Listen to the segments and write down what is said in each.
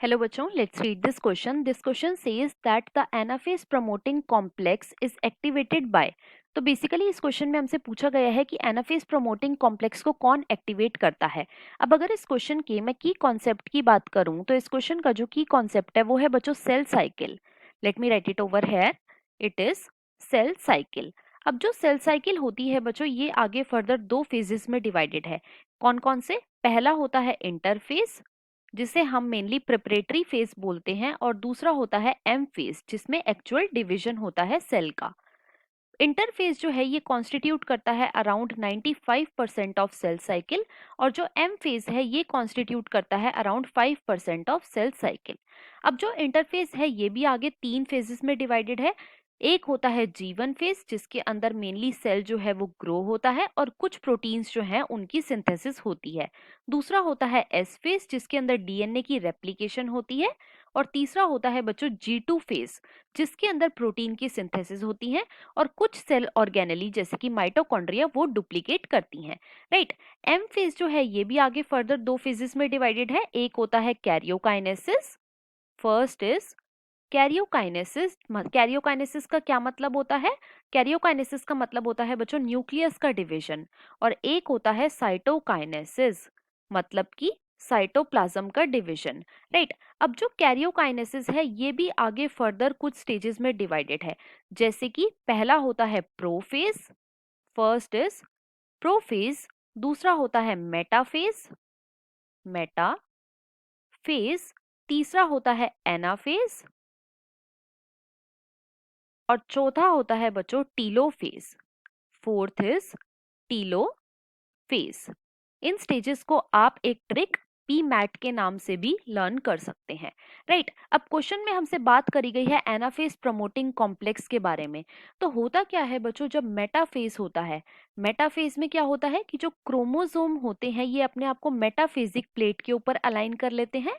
Hello बच्चों, let's read this question. This question says that the anaphase promoting complex is activated by. तो basically इस question में हमसे पूछा गया है कि एनाफेज प्रोमोटिंग कॉम्प्लेक्स को कौन एक्टिवेट करता है। अब अगर इस क्वेश्चन के मैं की कॉन्सेप्ट की बात करूं तो इस क्वेश्चन का जो की कॉन्सेप्ट है वो है बच्चों cell cycle. Let me write it over here. It is cell cycle. अब जो सेल साइकिल होती है बच्चों ये आगे फर्दर दो फेजेस में डिवाइडेड है। कौन कौन से? पहला होता है इंटरफेज जिसे हम मेनली प्रिपरेटरी फेज बोलते हैं और दूसरा होता है एम फेज जिसमें एक्चुअल डिवीजन होता है सेल का। इंटरफेज जो है ये कॉन्स्टिट्यूट करता है अराउंड 95% ऑफ सेल साइकिल और जो एम फेज है ये कॉन्स्टिट्यूट करता है अराउंड 5% ऑफ सेल साइकिल। अब जो इंटरफेज है ये भी आगे तीन फेजेस में डिवाइडेड है। एक होता है G1 फेज जिसके अंदर मेनली सेल जो है वो ग्रो होता है और कुछ प्रोटीन्स जो हैं उनकी सिंथेसिस होती है। दूसरा होता है S फेज जिसके अंदर डीएनए की रेप्लिकेशन होती है और तीसरा होता है बच्चों G2 फेज जिसके अंदर प्रोटीन की सिंथेसिस होती है और कुछ सेल ऑर्गेनेली जैसे कि माइटोकॉन्ड्रिया वो डुप्लीकेट करती हैं। राइट। एम फेज जो है ये भी आगे फर्दर दो फेजेस में डिवाइडेड है। एक होता है karyokinesis. First is karyokinesis. Karyokinesis का क्या मतलब होता है? कैरियोकाइनेसिस का मतलब होता है बच्चों न्यूक्लियस का डिवीजन। और एक होता है साइटोकाइनेसिस मतलब कि साइटोप्लाज्म का डिवीजन। राइट। अब जो कैरियोकाइनेसिस है ये भी आगे फर्दर कुछ स्टेजेस में डिवाइडेड है। जैसे कि पहला होता है प्रोफेज। First is prophase. दूसरा होता है मेटाफेज। मेटाफेज। तीसरा होता है एनाफेज और चौथा होता है बच्चों telophase. Fourth is telophase. In stages को आप एक ट्रिक पी मैट के नाम से भी लर्न कर सकते हैं। राइट। अब क्वेश्चन में हमसे बात करी गई है एनाफेज प्रमोटिंग कॉम्प्लेक्स के बारे में। तो होता क्या है बच्चों जब मेटाफेज होता है, मेटाफेज में क्या होता है कि जो क्रोमोसोम होते हैं ये अपने आप को मेटाफेजिक प्लेट के ऊपर अलाइन कर लेते हैं।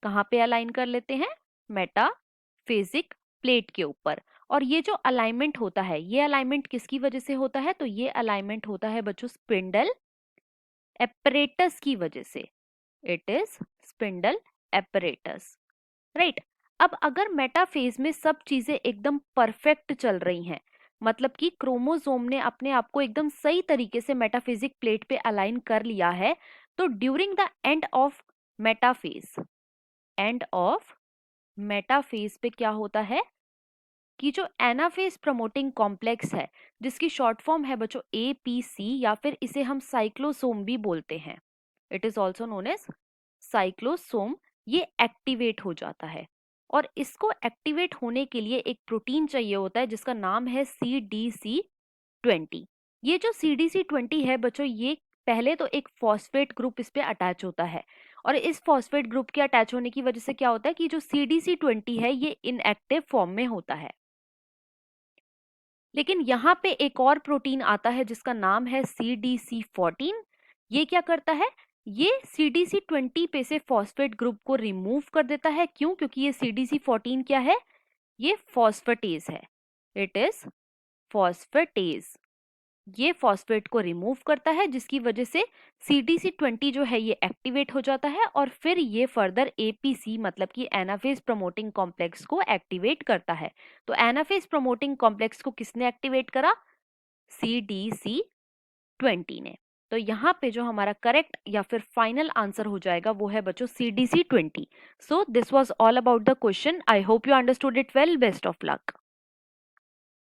कहाँ पे अलाइन कर लेते हैं? मेटाफेजिक प्लेट के ऊपर। और ये जो अलाइनमेंट होता है ये अलाइनमेंट किसकी वजह से होता है? तो ये अलाइनमेंट होता है बच्चों स्पिंडल एपरेटस की वजह से। It is spindle apparatus. Right. अब अगर मेटाफेज में सब चीजें एकदम परफेक्ट चल रही हैं, मतलब कि क्रोमोसोम ने अपने आप को एकदम सही तरीके से मेटाफिजिक प्लेट पे अलाइन कर लिया है, तो during the end of metaphase पे क्या होता है कि जो एनाफेज प्रमोटिंग कॉम्प्लेक्स है जिसकी शॉर्ट फॉर्म है बच्चों APC या फिर इसे हम साइक्लोसोम भी बोलते हैं। It is also known as cyclosome. ये एक्टिवेट हो जाता है और इसको एक्टिवेट होने के लिए एक प्रोटीन चाहिए होता है जिसका नाम है CDC20। ये जो CDC20 है बच्चों ये पहले तो एक फॉस्फेट ग्रुप इस पे अटैच होता है और इस फॉस्फेट ग्रुप के अटैच होने की वजह से क्या होता है कि जो CDC20 है ये इनएक्टिव फॉर्म में होता है। लेकिन यहाँ पे एक और प्रोटीन आता है जिसका नाम है CDC14। ये क्या करता है? ये CDC20 पे से फॉस्फेट ग्रुप को रिमूव कर देता है। क्यों? क्योंकि ये CDC14 क्या है? ये फॉस्फेटेज है। It is phosphatase. ये फॉस्फेट को रिमूव करता है जिसकी वजह से CDC20 जो है ये एक्टिवेट हो जाता है और फिर ये फर्दर APC मतलब कि एनाफेज प्रमोटिंग कॉम्प्लेक्स को एक्टिवेट करता है। तो एनाफेज प्रमोटिंग कॉम्प्लेक्स को किसने एक्टिवेट करा? CDC20 ने। तो यहाँ पे जो हमारा करेक्ट या फिर फाइनल आंसर हो जाएगा वो है बच्चों CDC20। So this was all about the question. I hope you understood it well. Best of luck.